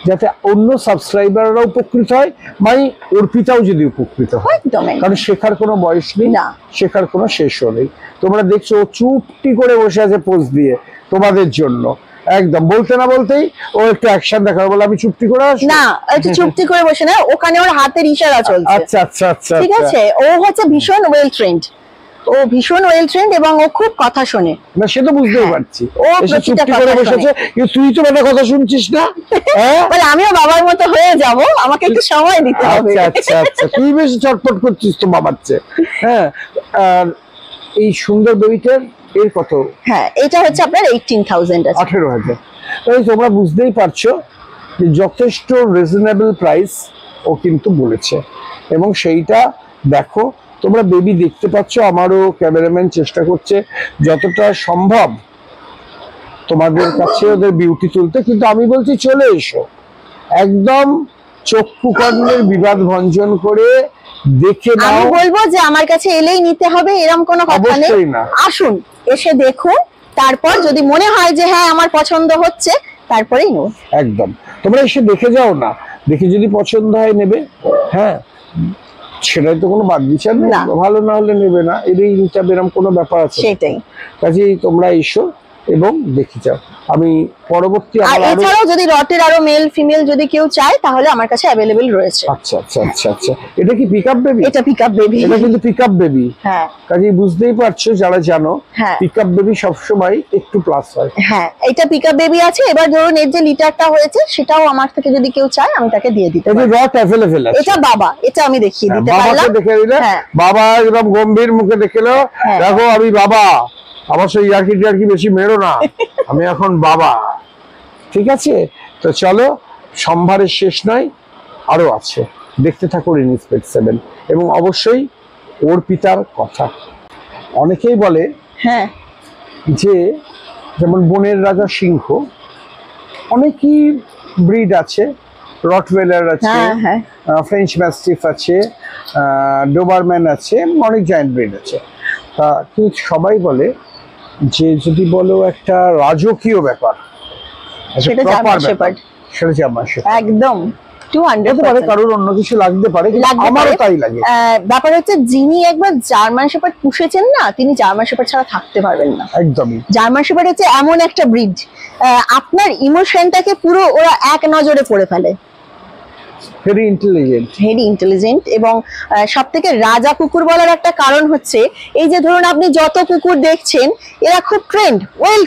যাতে অন্য সাবস্ক্রাইবাররা উপকৃত হয়, মানে অর্পিতাও যদি উপকৃত হয়। কারণ শেখার কোনো বয়স নেই, শেখার কোনো শেষও নেই। তোমরা দেখছো চুপটি করে বসে আছে পোস্ট দিয়ে তোমাদের জন্য, একদম বলতে না বলতেই ও একটু অ্যাকশন দেখাবে, বলে আমি চুপটি করে আসি না, একটু চুপটি করে বসে না, ওখানে ওর হাতের ইশারা চলছে। আচ্ছা আচ্ছা আচ্ছা, ঠিক আছে। ও হচ্ছে ভীষণ ওয়েল ট্রেন্ড, ও ভীষণ ওয়েল ট্রেন্ড এবং ও খুব কথা শোনে। না সে তো বুঝতেই পারছি, ও প্রতিটা কথা বসেছে। কিন্তু তুই তো একটা কথা শুনছিস না, বলে আমিও বাবার মতো হয়ে যাব, আমাকে একটু সময় দিতে হবে। আচ্ছা আচ্ছা, তুই বেশি চটপট করছিস তো বাবার চেয়ে। হ্যাঁ, আর এই সুন্দর বেবিটার এর কত? হ্যাঁ, এটা হচ্ছে আপনার 18,000 আছে। 18,000। তাই তোমরা বুঝতেই পারছো যে যথেষ্ট রিজনেবল প্রাইস ও কিন্তু বলেছে, এবং সেইটা দেখো তোমরা বেবি দেখতে পাচ্ছ। আমারও ক্যামেরাম্যান চেষ্টা করছে যতটা সম্ভব তোমাদের কাছে ওদের বিউটি তুলতে, কিন্তু আমি বলছি চলে এসো, একদম চক্ষু কর্ণের বিবাদ ভঞ্জন করে দেখে নাও। আমি বলবো যে আমার কাছে এলেই নিতে হবে এরকম কোনো কথা নেই, আসুন এসে দেখুন, তারপর যদি মনে হয় যে হ্যাঁ আমার পছন্দ হচ্ছে, তারপরেই নেব। একদম, তোমরা এসে দেখে যাও না, দেখে যদি পছন্দ হয় নেবে। হ্যাঁ, সেটাই তো কোনো বাদ বিচার নেই, ভালো না হলে নেবে না, এরই হিসাবে এরকম কোনো ব্যাপার আছে? সেটাই। কাজেই তোমরা এসো এবং দেখে যাও। আমি পরবর্তী এছাড়াও যদি রটের আরো মেল ফিমেল যদি কেউ চায়, তাহলে আমার কাছে অ্যাভেলেবেল রয়েছে। আচ্ছা আচ্ছা আচ্ছা আচ্ছা, এটা কি পিকআপ বেবি? এটা পিকআপ বেবি, এটা কিন্তু পিকআপ বেবি। হ্যাঁ, কাজেই বুঝতেই পারছো যারা জানো, পিকআপ বেবি সবসময় একটু প্লাস হয়। হ্যাঁ, এটা পিকআপ বেবি আছে। এবার ধরুন এর যে লিটারটা হয়েছে, সেটাও আমার থেকে যদি কেউ চায় আমি তাকে দিয়ে দিতে পারি। এটা রট অ্যাভেলেবল আছে। এটা বাবা, এটা আমি দেখিয়ে দিতে পারলাম। বাবাকে দেখে দিলে, বাবা একদম গম্ভীর মুখে দেখলো, দেখো আমি বাবা, আমার সেই ইয়ার্কি বেশি মেরো না, আমি এখন বাবা। ঠিক আছে, তো চলো, সম্ভারের শেষ নয়, আরো আছে, দেখতে থাকো রিনিসপেক্ট 7। এবং অবশ্যই ওর পিতার কথা অনেকেই বলে, হ্যাঁ, যে যেমন বনের রাজা সিংহ, অনেকই ব্রিড আছে, রটওয়েলার আছে, ফ্রেঞ্চ ম্যাস্টিফ আছে, ডোবারম্যান আছে, অনেক জায়ান্ট ব্রিড আছে। তা কিন্তু সবাই বলে যে যদি বলো একটা রাজকীয় ব্যাপার, সেটা জার্মান শেপার্ড। একদম 200%। কারোর অন্য কিছু লাগতে পারে, আমারও তাই লাগে। ব্যাপার হচ্ছে যিনি একবার জার্মান শেপার্ড পুষেছেন না, তিনি জার্মান শেপার্ড ছাড়া থাকতে পারবেন না। একদমই। জার্মান শেপার্ড হচ্ছে এমন একটা ব্রিড, আপনার ইমোশনটাকে পুরো ওরা এক নজরে পড়ে ফেলে। ভেরি ইন্টেলিজেন্ট এবং সব থেকে রাজা কুকুর বলার একটা কারণ হচ্ছে এই যে ধরুন আপনি যত কুকুর দেখছেন এরা খুব ওয়েল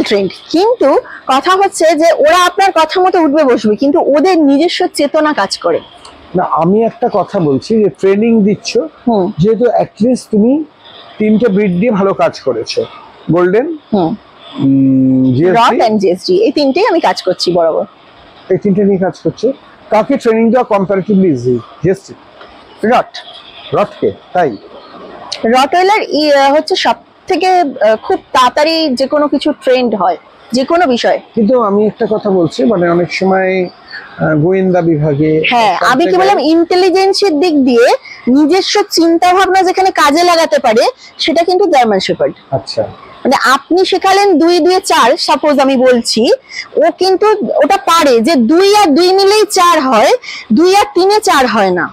ট্রেন্ড, কিন্তু কথা হচ্ছে যে ওরা আপনার কথা মতো উঠবে বসবে, কিন্তু ওদের নিজস্ব চেতনা কাজ করে না। আমি একটা কথা বলছি যে ট্রেনিং দিচ্ছ, যেহেতু অ্যাটলিস্ট তুমি 3টে ব্রিড দিয়ে ভালো কাজ করেছো, গোল্ডেন, রট এন্ড জিএসডি, এই 3টেই আমি কাজ করছি বরাবর। এই 3টে নিয়ে কাজ করছো। কাকে ট্রেনিং দেওয়া কম্পারেটিভলি ইজি? জিএসডি, রটকে। তাই রটওয়েলার হচ্ছে সব থেকে খুব তাড়াতাড়ি যে কোনো কিছু ট্রেন্ড হয় যে কোনো বিষয়। কিন্তু আমি একটা কথা বলছি, মানে অনেক সময় গোয়েন্দা বিভাগে, হ্যাঁ আমি কি বললাম, ইন্টেলিজেন্সের দিক দিয়ে নিজস্ব চিন্তা ভাবনা যেখানে কাজে লাগাতে পারে সেটা কিন্তু জার্মান শেপার্ড। আচ্ছা, মানে আপনি শেখালেন 2 2 4, সাপোজ আমি বলছি, ও কিন্তু ওটা পারে যে 2 আর 2 মিলেই 4 হয়, 2 আর 3 এ 4 হয় না,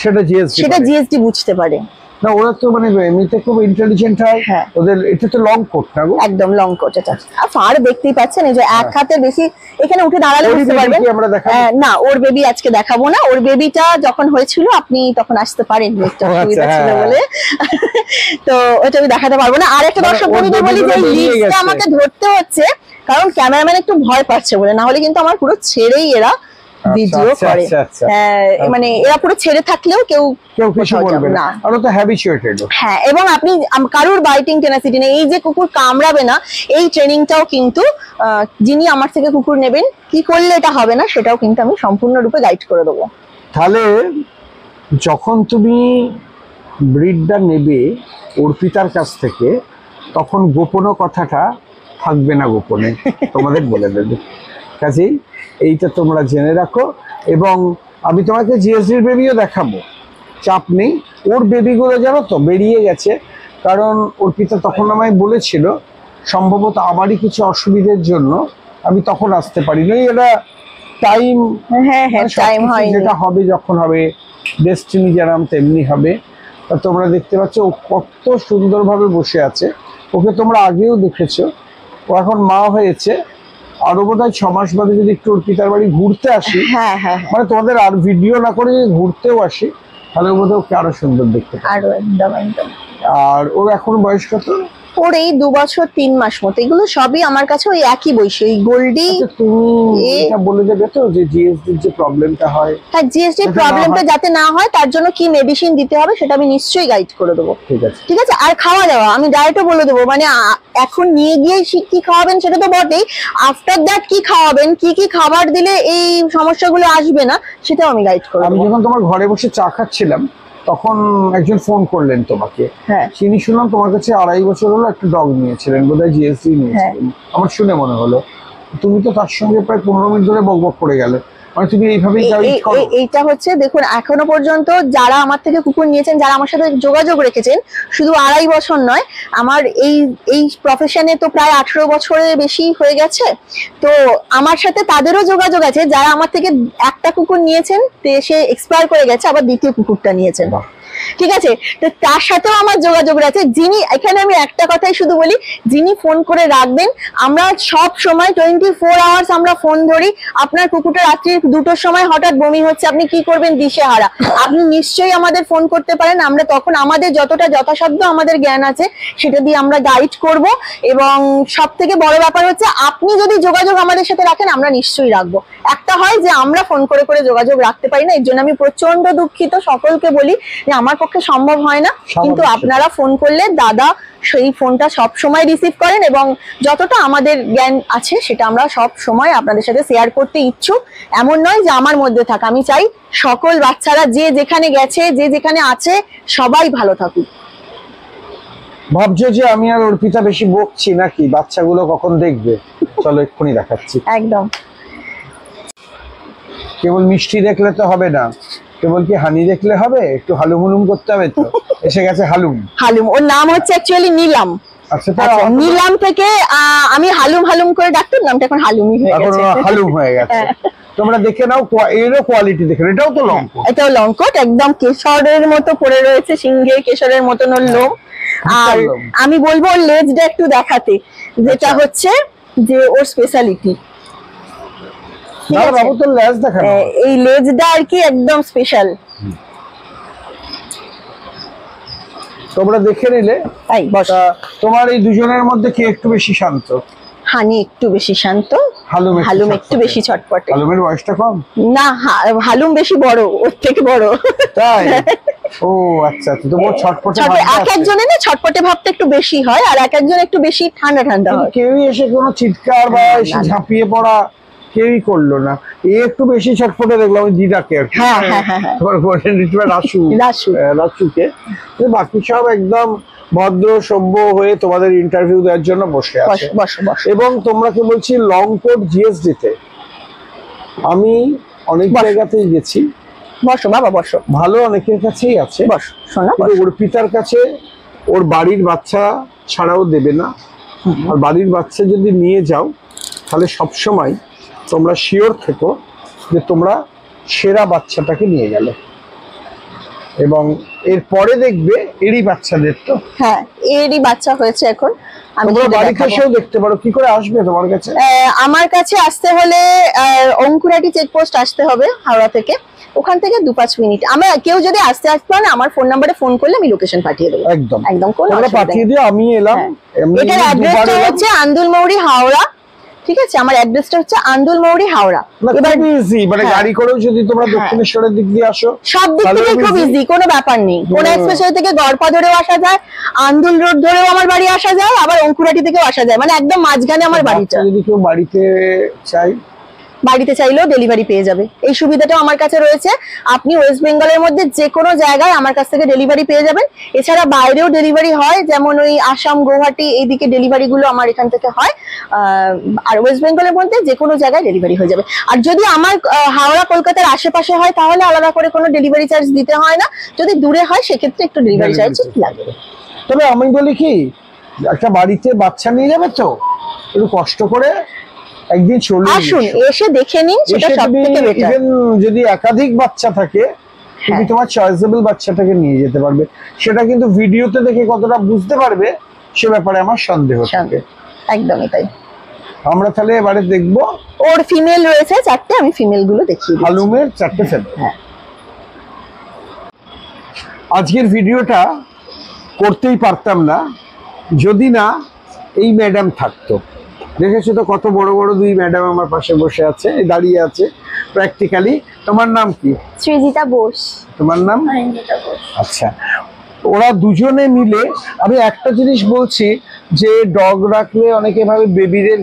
সেটা জিএসডি বুঝতে পারে না। ওরা তো মানে এমনিতে খুব ইন্টেলিজেন্ট হয়। ওদের এটা তো লং কোট না গো? একদম লং কোট। এটা আর ফার দেখতেই পাচ্ছেন, এই যে এক হাতের বেশি, এখানে উঠে দাঁড়ালে বুঝতে পারবেন। না ওর বেবি আজকে দেখাবো না, ওর বেবিটা যখন হয়েছিল আপনি তখন আসতে পারেননি, একটা অসুবিধা ছিল বলে, তো ওটা আমি দেখাতে পারবো না। আর একটা দর্শক বন্ধুদের বলি যে লিস্টটা আমাকে ধরতে হচ্ছে কারণ ক্যামেরাম্যান একটু ভয় পাচ্ছে বলে, না হলে কিন্তু আমার পুরো ছেড়েই এরা ভিডিও করে। মানে এরা পুরো ছেড়ে থাকলেও কেউ কিছু বলবে না, আর তো হ্যাবিচুয়েটেড। হ্যাঁ, এবং আপনি কারোর বাইটিং টেনাসিটি নেই, এই যে কুকুর কামড়াবে না এই ট্রেনিংটাও কিন্তু যিনি আমার থেকে কুকুর নেবেন কি করলে এটা হবে না সেটাও কিন্তু আমি সম্পূর্ণরূপে গাইড করে দেবো। তাহলে যখন তুমি ব্রিডটা নেবে অর্পিতার কাছ থেকে, তখন গোপন কথাটা থাকবে না, গোপনে তোমাদের বলে দেবে। কাজেই এইটা তোমরা জেনে রাখো। এবং আমি তোমাকে জিএসডির বেবিও দেখাবো, চাপ নেই। ওর বেবিগুলো জানো তো বেরিয়ে গেছে, কারণ অর্পিতা তখন আমায় বলেছিল সম্ভবত আমারই কিছু অসুবিধার জন্য আমি তখন আসতে পারিনি। এটা টাইম, টাইম হয়, যেটা হবে যখন হবে, ডেস্টিনি যেরকম তেমনি হবে। তা তোমরা দেখতে পাচ্ছ ও কত সুন্দরভাবে বসে আছে। ওকে তোমরা আগেও দেখেছো, ও এখন মা হয়েছে। আরো বোধহয় 6 মাস বাদে যদি একটু অর্পিতার বাড়ি ঘুরতে আসি, মানে তোমাদের আর ভিডিও না করে যদি ঘুরতেও আসি, তাহলে বোধহয় ওকে আরো সুন্দর দেখতে পাবে। আরো একদম। আর ওর এখন বয়স কত? ওর এই 2 বছর 3 মাস মতো। এগুলো সবই আমার কাছে ওই একই বয়সী, ওই গোল্ডি। তুমি এটা বলে দেবে তো যে জিএসডির যে প্রবলেমটা হয়, হ্যাঁ জিএসডির প্রবলেমটা যাতে না হয় তার জন্য কি মেডিসিন দিতে হবে সেটা আমি নিশ্চয়ই গাইড করে দেবো। ঠিক আছে। আর খাওয়া দাওয়া আমি ডায়েটও বলে দেবো, মানে এখন নিয়ে গিয়ে কি খাওয়াবেন সেটা তো বটেই, আফটার দ্যাট কি খাওয়াবেন, কি কি খাবার দিলে এই সমস্যাগুলো আসবে না সেটাও আমি গাইড করে দেবো। আমি যখন তোমার ঘরে বসে চা খাচ্ছিলাম তখন একজন ফোন করলেন তোমাকে। তিনি শুনলাম তোমার কাছে 2.5 বছর হলো একটা ডগ নিয়েছিলেন, বোধহয় জিএসডি নিয়েছিলেন, আমার শুনে মনে হলো। তুমি তো তার সঙ্গে প্রায় 15 মিনিট ধরে বকবক করে গেলে, মানে তুমি এইভাবেই গাইড করো। এইটা হচ্ছে দেখুন, এখনো পর্যন্ত যারা আমার থেকে কুকুর নিয়েছেন, যারা আমার সাথে যোগাযোগ রেখেছেন, শুধু 2.5 বছর নয়, আমার এই প্রফেশনে তো প্রায় 18 বছরের বেশি হয়ে গেছে। তো আমার সাথে তাদেরও যোগাযোগ আছে যারা আমার থেকে একটা কুকুর নিয়েছেন, সে এক্সপায়ার করে গেছে, আবার দ্বিতীয় কুকুরটা নিয়েছেন। ঠিক আছে, তো তার সাথেও আমার যোগাযোগ আছে। যিনি, এখানে আমি একটা কথাই শুধু বলি, যিনি ফোন করে রাখবেন, আমরা সব সময় 24 আওয়ার্স আমরা ফোন ধরি। আপনার কুকুরটা রাত্রি 2টোর সময় হঠাৎ বমি হচ্ছে, আপনি কি করবেন দিশেহারা, আপনি নিশ্চয়ই আমাদের ফোন করতে পারেন। আমরা তখন আমাদের যতটা যথাসাধ্য আমাদের জ্ঞান আছে সেটা দিয়ে আমরা গাইড করব। এবং সব থেকে বড় ব্যাপার হচ্ছে আপনি যদি যোগাযোগ আমাদের সাথে রাখেন, আমরা নিশ্চয়ই রাখবো। একটা হয় যে আমরা ফোন করে করে যোগাযোগ রাখতে পারি না, এর জন্য আমি প্রচন্ড দুঃখিত, সকলকে বলি যে আমার পক্ষে সম্ভব হয় না, কিন্তু আপনারা ফোন করলে দাদা সেই ফোনটা সব সময় রিসিভ করেন এবং যতটা আমাদের জ্ঞান আছে সেটা আমরা সব সময় আপনাদের সাথে শেয়ার করতে ইচ্ছুক। এমন নয় যে আমার মধ্যে থাকা, আমি চাই সকল বাচ্চারা যে যেখানে গেছে, যে যেখানে আছে, সবাই ভালো থাকুক। ভাবছো যে আমি আর অর্পিতা বেশি বকছি নাকি, বাচ্চাগুলো কখন দেখবে? চলো এক্ষুনি দেখাচ্ছি। একদম। কেবল মিষ্টি দেখলে তো হবে না, কেবল কি হানি দেখলে হবে, একটু হালুম হুলুম করতে হবে। তো এসে গেছে হালুম। ওর নাম হচ্ছে অ্যাকচুয়ালি নীলাম। আচ্ছা, নিলাম থেকে আমি হালুম হালুম করে ডাকতাম, নামটা এখন হালুমি হয়ে গেছে। হালুম হয়ে গেছে। তোমরা দেখে নাও, এরও কোয়ালিটি দেখে। এটাও তো লং কোট, এটাও লং কোট, একদম কেশরের মতো পড়ে রয়েছে, সিংহে কেশরের মতন ওর লোম। আর আমি বলবো ওর লেজটা একটু দেখাতে, যেটা হচ্ছে যে ওর স্পেশালিটি। বাবু তো লেজ দেখানো, এই লেজটা আর কি একদম স্পেশাল। তোমরা দেখে নিলে। তোমার এই দুজনের মধ্যে কে একটু বেশি শান্ত? হানি একটু বেশি শান্ত, হালুম একটু বেশি ছটপটে। হালুমের বয়সটা কম না, হালুম বেশি বড়, ওর থেকে বড়। তাই? ও আচ্ছা, তো ওর ছটপটে এক একজনের না ছটপটে ভাবটা একটু বেশি হয়, আর এক একজন একটু বেশি ঠান্ডা ঠান্ডা হয়। কেউই এসে কোনো চিৎকার বা এসে ঝাঁপিয়ে পড়া কেউই করলো না। একটু বেশি ছটফটে দেখলাম ওই দিদাকে আর কি। তোমার রাসুকে। বাকি সব একদম ভদ্র সভ্য হয়ে তোমাদের ইন্টারভিউ দেওয়ার জন্য বসে আছে। এবং তোমরা কি বলছি, লং কোট জিএসডি তে আমি অনেক জায়গাতেই গেছি। বসো বাবা বসো, ভালো অনেকের কাছেই আছে। ওর পিতার কাছে ওর বাড়ির বাচ্চা ছাড়াও দেবে না। আর বাড়ির বাচ্চা যদি নিয়ে যাও তাহলে সবসময় তোমরা শিওর থেকো যে তোমরা সেরা বাচ্চাটাকে নিয়ে গেলে। এবং এরপরে দেখবে এরই বাচ্চাদের, তো হ্যাঁ এরই বাচ্চা হয়েছে এখন। তোমরা বাড়িতে এসেও দেখতে পারো। কি করে আসবে তোমার কাছে? আমার কাছে আসতে হলে অঙ্কুরাটি চেকপোস্ট আসতে হবে হাওড়া থেকে, ওখান থেকে 2-5 মিনিট। আমরা কেউ যদি আসতে পারে আমার ফোন নাম্বারে ফোন করলে আমি লোকেশন পাঠিয়ে দেবো। একদম একদম তোমরা পাঠিয়ে দিও, আমি এলাম। এটার অ্যাড্রেসটা হচ্ছে আন্দুলমৌরি হাওড়া, ঠিক আছে? আমার অ্যাড্রেসটা হচ্ছে আন্দুলমৌরি হাওড়া। এবার ইজি, মানে গাড়ি করেও যদি তোমরা দক্ষিণেশ্বরের দিক দিয়ে আসো, সব দিক থেকে খুব ইজি, কোনো ব্যাপার নেই। কোন এক্সপ্রেসওয়ে থেকে গড়পা ধরেও আসা যায়, আন্দুল রোড ধরেও আমার বাড়ি আসা যায়, আবার অঙ্কুরাটি থেকেও আসা যায়, মানে একদম মাঝখানে আমার বাড়িটা। যদি কেউ বাড়িতে চাইলেও ডেলিভারি পেয়ে যাবে, এই সুবিধাটাও আমার কাছে রয়েছে। আপনি ওয়েস্ট বেঙ্গলের মধ্যে যে কোনো জায়গায় আমার কাছ থেকে ডেলিভারি পেয়ে যাবেন। এছাড়া বাইরেও ডেলিভারি হয়, যেমন ওই আসাম, গুয়াহাটি এইদিকে ডেলিভারি গুলো আমার এখান থেকে হয়। আর ওয়েস্ট বেঙ্গলের মধ্যে যে কোনো জায়গায় ডেলিভারি হয়ে যাবে। আর যদি আমার হাওড়া কলকাতার আশেপাশে হয় তাহলে আলাদা করে কোনো ডেলিভারি চার্জ দিতে হয় না। যদি দূরে হয় সেক্ষেত্রে একটু ডেলিভারি চার্জ লাগবে। তবে আমি বলি কি, একটা বাড়িতে বাচ্চা নিয়ে যাবে তো একটু কষ্ট করে একদিন চলে আসুন, এসে দেখে নিন, সেটা সবথেকে বেটার। ইভেন যদি একাধিক বাচ্চা থাকে, তুমি তোমার চয়েসেবল বাচ্চাটাকে নিয়ে যেতে পারবে। সেটা কিন্তু ভিডিওতে দেখে কতটা বুঝতে পারবে সে ব্যাপারে আমার সন্দেহ থাকে। একদমই তাই। আমরা তাহলে এবারে দেখবো, ওর ফিমেল রয়েছে 4টে, আমি ফিমেল গুলো দেখিয়ে দিচ্ছি। হালুমের 4টে ফিমেল। আজকের ভিডিওটা করতেই পারতাম না যদি না এই ম্যাডাম থাকতো। দেখেছো তো কত বড় বড় 2 ম্যাডাম আমার পাশে বসে আছে, দাঁড়িয়ে আছে প্র্যাকটিক্যালি। তোমার নাম কি? সৃজিতা বোস। তোমার নাম? আচ্ছা, ওরা দুজনে মিলে, আমি একটা জিনিস বলছি যে ডগ রাখলে অনেকে ভাবে বেবিদের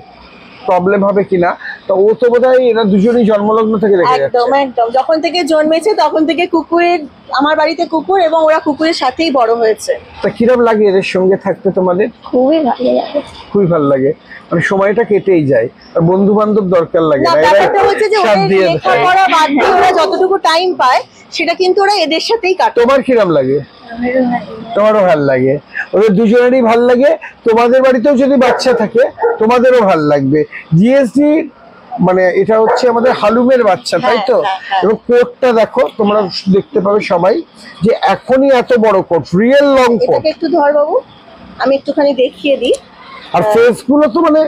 প্রবলেম হবে কিনা, তো ও তো বোধহয় এরা দুজনেই জন্মলগ্ন থেকে রেখে যাচ্ছে। একদম একদম, যখন থেকে জন্মেছে তখন থেকে কুকুরের, আমার বাড়িতে কুকুর, এবং ওরা কুকুরের সাথেই বড় হয়েছে। তা কিরকম লাগে এদের সঙ্গে থাকতে তোমাদের? খুবই ভালো লাগে। খুবই ভালো লাগে, মানে সময়টা কেটেই যায়। আর বন্ধু বান্ধব দরকার লাগে না। ব্যাপারটা হচ্ছে যে ওদের লেখাপড়া বাদ দিয়ে ওরা যতটুকু টাইম পায় সেটা কিন্তু ওরা এদের সাথেই কাটে। তোমার কিরকম লাগে? তোমারও ভালো লাগে, ওদের দুজনেরই ভালো লাগে। তোমাদের বাড়িতেও যদি বাচ্চা থাকে তোমাদেরও ভালো লাগবে। জিএসডি মানে এটা হচ্ছে আমাদের হালুমের বাচ্চা, তাই তো? এবং কোটটা দেখো, তোমরা দেখতে পাবে সবাই যে এখনই এত বড় কোট, রিয়েল লং কোট। একটু ধর বাবু, আমি একটুখানি দেখিয়ে দিই। আর ফেস গুলো তো মানে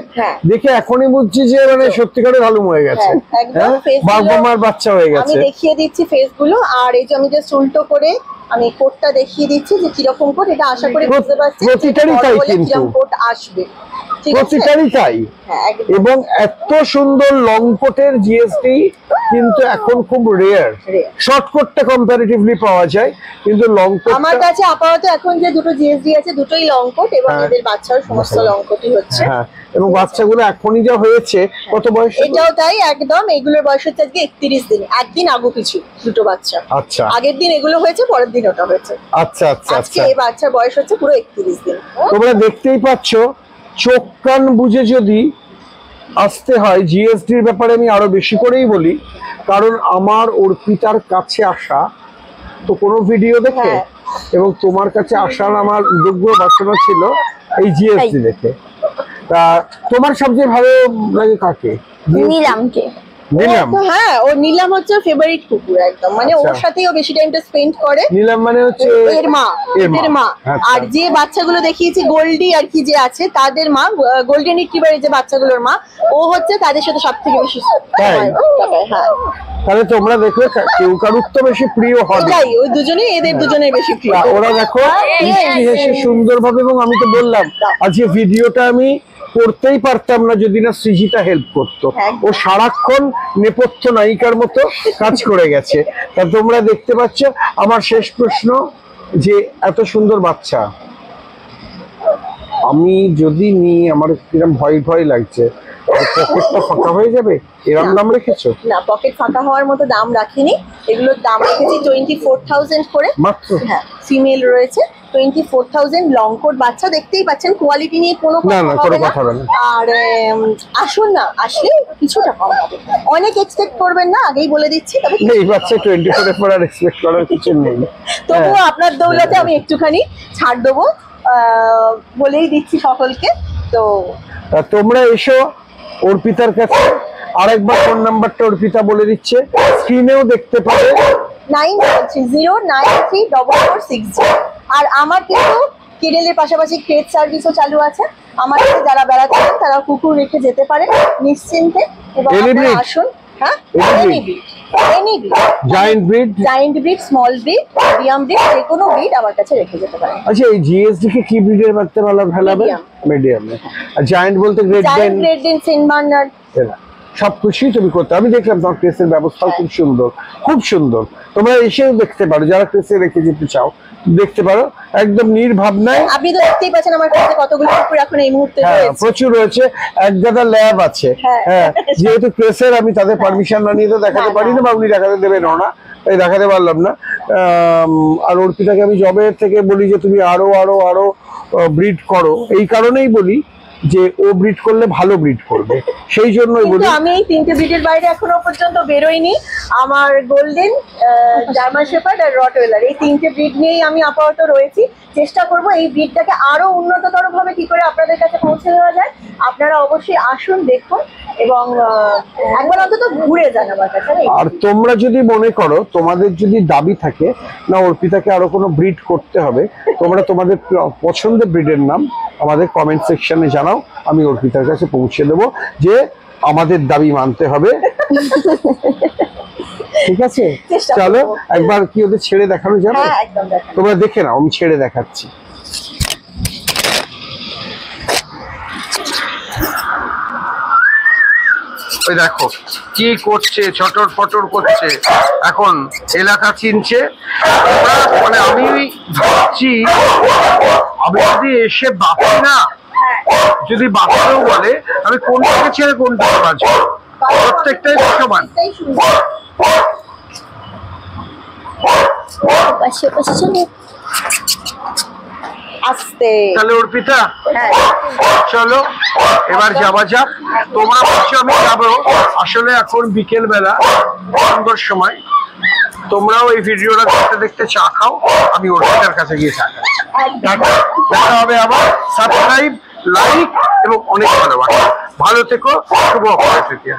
দেখে এখনই বুঝছি যে মানে সত্যিকারের হালুম হয়ে গেছে, বাবা-মার বাচ্চা হয়ে গেছে। আমি দেখিয়ে দিচ্ছি ফেস গুলো। আর এই যে আমি জাস্ট উল্টো করে আমি কোটটা দেখিয়ে দিচ্ছি যে কিরকম কোট। এটা আশা করি বুঝতে পারছেন প্রতিটারই তাই, কিন্তু কোট আসবে প্রতিটারই তাই। এবং এত সুন্দর লং কোটের জিএসডি কিন্তু এখন খুব রেয়ার। শর্ট কোটটা কম্পারেটিভলি পাওয়া যায়, কিন্তু লং কোট আমার কাছে আপাতত এখন যে দুটো জিএসডি আছে দুটোই লং কোট, এবং এদের বাচ্চাও সমস্ত লং কোটই হচ্ছে। এবং বাচ্চাগুলো এখনই যা হয়েছে, কত বয়স? এটাও তাই একদম। এগুলোর বয়স হচ্ছে আজকে 31 দিন, একদিন আগু কিছু দুটো বাচ্চা। আচ্ছা, আগের দিন এগুলো হয়েছে, পরের দিন ওটা হয়েছে। আচ্ছা আচ্ছা আচ্ছা, এই বাচ্চার বয়স হচ্ছে পুরো 31 দিন। তোমরা দেখতেই পাচ্ছ, চোখ কান বুঝে যদি আসতে হয়। জিএসডির ব্যাপারে আমি আরো বেশি করেই বলি, কারণ আমার অর্পিতার কাছে আসা তো কোনো ভিডিও দেখে এবং তোমার কাছে আসার আমার উদ্যোগ্য বাসনা ছিল এই জিএসটি দেখে। তা তোমার সবচেয়ে ভালো লাগে কাকে? নিলামকে। নিলাম? হ্যাঁ, ও নিলাম হচ্ছে ফেভারিট কুকুর একদম, মানে ওর আচ্ছা। সাথেই ও বেশি টাইমটা স্পেন্ড করে। নিলাম মানে হচ্ছে এর মা, এর মা। আচ্ছা। আর যে বাচ্চাগুলো দেখিয়েছি গোল্ডি আর কি যে আছে তাদের মা, গোল্ডেন রিট্রিভারের যে বাচ্চাগুলোর মা, ও হচ্ছে তাদের সাথে সবথেকে বেশি তাই? কাটায়। হ্যাঁ, তাহলে তোমরা দেখলে কেউ কারুর তো বেশি প্রিয় হবে, এটাই, ওই দুজনেই এদের দুজনের বেশি প্রিয়। ওরা দেখো মিষ্টি হেসে সুন্দরভাবে। এবং আমি তো বললাম আজকে ভিডিওটা আমি করতেই পারতাম না যদি না সৃজিতা হেল্প করতো। ও সারাক্ষণ নেপথ্য নায়িকার মতো কাজ করে গেছে। তা তোমরা দেখতে পাচ্ছ। আমার শেষ প্রশ্ন, যে এত সুন্দর বাচ্চা আমি যদি নিই, আমার কিরম ভয় ভয় লাগছে, পকেটটা ফাঁকা হয়ে যাবে। এরকম দাম রেখেছো? না, পকেট ফাঁকা হওয়ার মতো দাম রাখিনি, এগুলোর দাম রেখেছি 24,000 করে মাত্র? হ্যাঁ, ফিমেল রয়েছে 24,000। লং কোট বাচ্চা, দেখতেই পাচ্ছেন, কোয়ালিটি নিয়ে কোনো না, কথা কোনো হবে না। কথা হবে না। আর আসুন না, আসলে কিছুটা কম হবে, অনেক এক্সপেক্ট করবেন না, আগেই বলে দিচ্ছি। তবে এই বাচ্চা 24 পর আর এক্সপেক্ট করার কিছু নেই। তবুও আপনার দৌলতে আমি একটুখানি ছাড় দেবো, বলেই দিচ্ছি সকলকে। তো তা তোমরা এসো অর্পিতার কাছে। আরেকবার ফোন নাম্বারটা অর্পিতা বলে দিচ্ছে, স্ক্রিনেও দেখতে পাবে। 93093446। আর আমার কিন্তু কেডেলের পাশাপাশি ক্রেট সার্ভিসও চালু আছে। আমার কাছে যারা বেড়াতে চান তারা কুকুর রেখে যেতে পারে নিশ্চিন্তে, এবং Any আপনারা breed? আসুন। হ্যাঁ, Any any breed, giant breed? Giant breed, small breed, medium breed, যে কোনো ব্রিড আমার কাছে রেখে যেতে পারেন। আচ্ছা, এই জিএসডি কে কি ব্রিডের বাচ্চা ভালো ফেলাবে? Medium. মিডিয়াম। আর জায়ান্ট বলতে গ্রেট জায়ান্ট ডেন? গ্রেট ডেন, সেন্ট বার্নার্ড, সব কিছুই তুমি করতে। আমি দেখলাম তোমার ক্রেসের ব্যবস্থাও খুব সুন্দর, খুব সুন্দর। তোমরা এসেও দেখতে পারো, যারা ক্রেসে রেখে যেতে চাও দেখতে পারো, একদম নির্ভাবনায়। আপনি তো দেখতেই পাচ্ছেন আমার কাছে কতগুলো কুকুর এখন এই মুহূর্তে হ্যাঁ, রয়েছে। প্রচুর রয়েছে। এক গাদা ল্যাব আছে। হ্যাঁ। হ্যাঁ, যেহেতু প্রেসের আমি তাদের পারমিশন না নিয়ে তো দেখাতে না, পারি না, বা উনি দেখাতে দেবেন না, তাই দেখাতে পারলাম না। আর অর্পিতাকে আমি জবে থেকে বলি যে তুমি আরো আরো আরো ব্রিড করো, এই কারণেই বলি যে ও ব্রিড করলে ভালো ব্রিড করবে, সেই জন্যই বলি। কিন্তু আমি এই তিনটে ব্রিডের বাইরে এখনো পর্যন্ত বেরোইনি। আমার গোল্ডেন, জার্মান শেপার্ড আর রটওয়েলার, এই তিনটে ব্রিড নিয়েই আমি আপাতত রয়েছি। চেষ্টা করব এই ব্রিডটাকে আরো উন্নততর ভাবে কি করে আপনাদের কাছে পৌঁছে দেওয়া যায়। আপনারা অবশ্যই আসুন, দেখুন, এবং একবার অন্তত ঘুরে যান আমার কাছে। আর তোমরা যদি মনে করো, তোমাদের যদি দাবি থাকে না অর্পিতাকে আরো কোনো ব্রিড করতে হবে, তোমরা তোমাদের পছন্দের ব্রিডের নাম আমাদের কমেন্ট সেকশনে জানাও, আমি অর্পিতার কাছে পৌঁছে দেবো, যে আমাদের দাবি মানতে হবে। ঠিক আছে, চেষ্টা চলো করবো। একবার কি ওদের ছেড়ে দেখানো যাবে? হ্যাঁ, একদম দেখান। তোমরা দেখে নাও, আমি ছেড়ে দেখাচ্ছি। ওই দেখো কি করছে, চটর পটর করছে, এখন এলাকা চিনছে। মানে আমি ভাবছি, আমি যদি এসে বাঁচি না, যদি বাঁচতেও বলে, আমি কোনটাকে ছেড়ে কোনটাকে বাঁচবো, প্রত্যেকটাই সমান। এটাই সুন্দর। পাশে পাশে চলো, আস্তে। তাহলে অর্পিতা হ্যাঁ, চলো এবার যাওয়া যাক। তোমরা বলছো আমি যাবো, আসলে এখন বিকেল বেলা, সুন্দর সময়। তোমরাও এই ভিডিওটা দেখতে দেখতে চা খাও, আমি অর্পিতার কাছে গিয়ে চা খাই। দেখা হবে আবার। সাবস্ক্রাইব, লাইক এবং অনেক ভালোবাসা। ভালো থেকো, শুভ অক্ষয় তৃতীয়া।